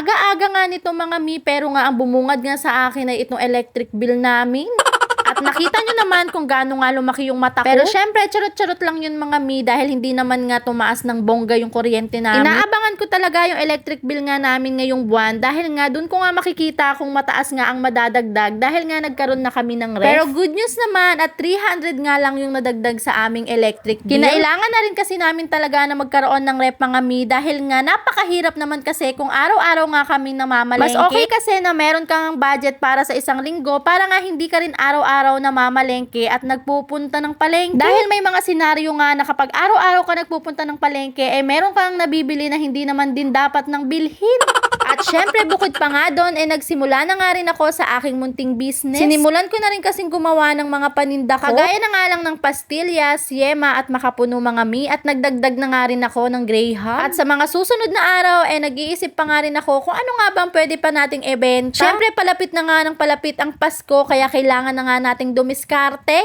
aga-aga nga nito mga mi, pero nga ang bumungad nga sa akin ay itong electric bill namin. At nakita nyo naman kung gaano nga lumaki yung mata ko. Pero syempre, charot-charot lang yun mga mi, dahil hindi naman nga tumaas ng bongga yung kuryente namin. Inaabangan ko talaga yung electric bill nga namin ngayong buwan, dahil nga dun ko nga makikita kung mataas nga ang madadagdag, dahil nga nagkaroon na kami ng ref. Pero good news naman, at 300 nga lang yung nadagdag sa aming electric bill. Kinailangan na rin kasi namin talaga na magkaroon ng ref mga mi, dahil nga napakahirap naman kasi kung araw-araw nga kami namamalengke. Mas okay kasi na meron kang budget para sa isang linggo, para nga hindi ka rin araw-araw na mamalengke at nagpupunta ng palengke. Dahil may mga senaryo nga na kapag araw-araw ka nagpupunta ng palengke, meron kang nabibili na hindi naman din dapat nang bilhin. At syempre, bukod pa nga doon, nagsimula na nga rin ako sa aking munting business. Sinimulan ko na rin kasing gumawa ng mga paninda ko. Kagaya na nga lang ng pastillas, yema at makapuno mga mi, at nagdagdag na nga rin ako ng graham. At sa mga susunod na araw, nag-iisip pa nga rin ako kung ano nga bang pwede pa nating ibenta. Syempre, palapit na nga ng palapit ang Pasko, kaya kailangan na nga nating dumiskarte.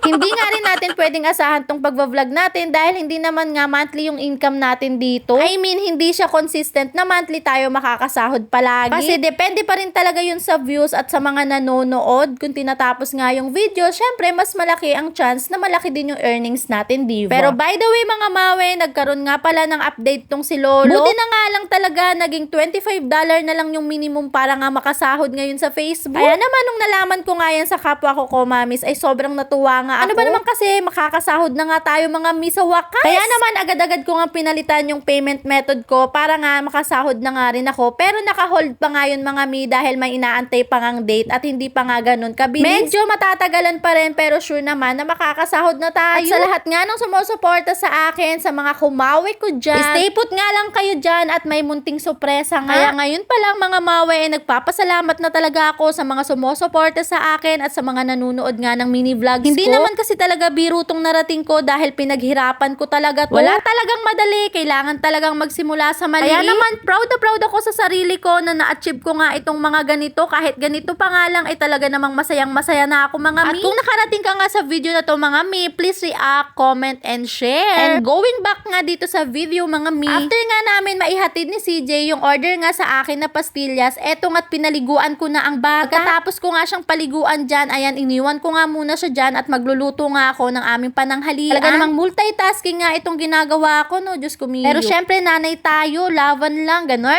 Hindi nga rin natin pwedeng asahan tong pagbablog natin dahil hindi naman nga monthly yung income natin dito. I mean, hindi siya consistent na monthly tayo makakasahod palagi. Kasi depende pa rin talaga yun sa views at sa mga nanonood. Kung tinatapos nga yung video, syempre mas malaki ang chance na malaki din yung earnings natin, diba? Pero by the way mga mawe, nagkaroon nga pala ng update tong si Lolo. Buti na nga lang talaga, naging $25 na lang yung minimum para nga makasahod ngayon sa Facebook. Kaya naman nung nalaman ko nga yan sa kapwa ko mamis, ay sobrang natuwa nga ako. Ano ba naman kasi, makakasahod na nga tayo mga mi sa wakas. Kaya naman agad-agad ko nga pinalitan yung payment method ko para nga makasahod na nga rin ako. Pero naka-hold pa nga yun mga mi dahil may inaantay pa ngang date at hindi pa nga ganun kabilis. Medyo matatagalan pa rin pero sure naman na makakasahod na tayo. At sa lahat nga ng sumusuporta sa akin, sa mga kumawi ko dyan, stay put nga lang kayo dyan at may munting sorpresa nga. Kaya ngayon pa lang mga mawe, nagpapasalamat na talaga ako sa mga sumusuporta sa akin at sa mga nanonood nga ng mini vlogs hindi ko. Naman kasi talaga biro tong narating ko dahil pinaghirapan ko talaga to. Wala talagang madali, kailangan talagang magsimula sa maliit. Kaya naman proud na proud ako sa sarili ko na na-achieve ko nga itong mga ganito. Kahit ganito pa nga lang ay talaga namang masayang masaya na ako mga mi. At kung nakarating ka nga sa video na to mga mi, please react, comment, and share. And going back nga dito sa video mga mi, after nga namin maihatid ni CJ yung order nga sa akin na pastillas, eto nga't pinaliguan ko na ang bata. Pagkatapos ko nga siyang paliguan dyan, ayan, iniwan ko nga muna siya dyan at magluluto nga ako ng aming pananghalian. Talaga namang multitasking nga itong ginagawa ko, no? Diyos ko mio. Pero syempre, nanay tayo, laban lang, ganun.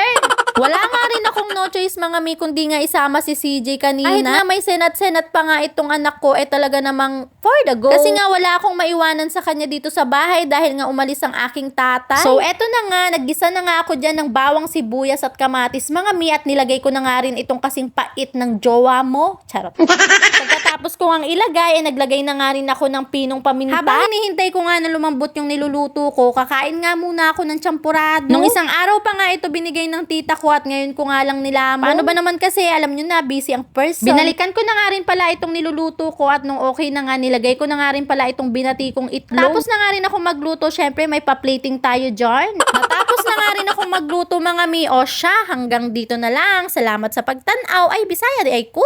Wala nga rin akong no choice mga mi, kundi nga isama si CJ kanina. Kahit na may senat-senat pa nga itong anak ko, talaga namang for the go. Kasi nga wala akong maiwanan sa kanya dito sa bahay dahil nga umalis ang aking tatay. So eto na nga, naggisa na nga ako dyan ng bawang sibuyas at kamatis mga mi, at nilagay ko na nga rin itong kasing pait ng jowa mo. Charot. Pagkatapos ko ang ilagay, naglagay na nga rin ako ng pinong paminta. Habang hinihintay ko nga na lumambot yung niluluto ko, kakain nga muna ako ng champurado. Nung isang araw pa nga ito binigay ng tita ko at ngayon ko nga lang nilamon. Paano ba naman kasi, alam nyo na, busy ang person. Binalikan ko na nga rin pala itong niluluto ko at nung okay na nga, nilagay ko na nga rin pala itong binati kong itlog. Tapos na nga rin ako magluto, syempre may pa-plating tayo dyan. Natapos na nga rin ako magluto mga mi, o siya, hanggang dito na lang. Salamat sa pagtanaw. Ay, Bisaya di ay ko.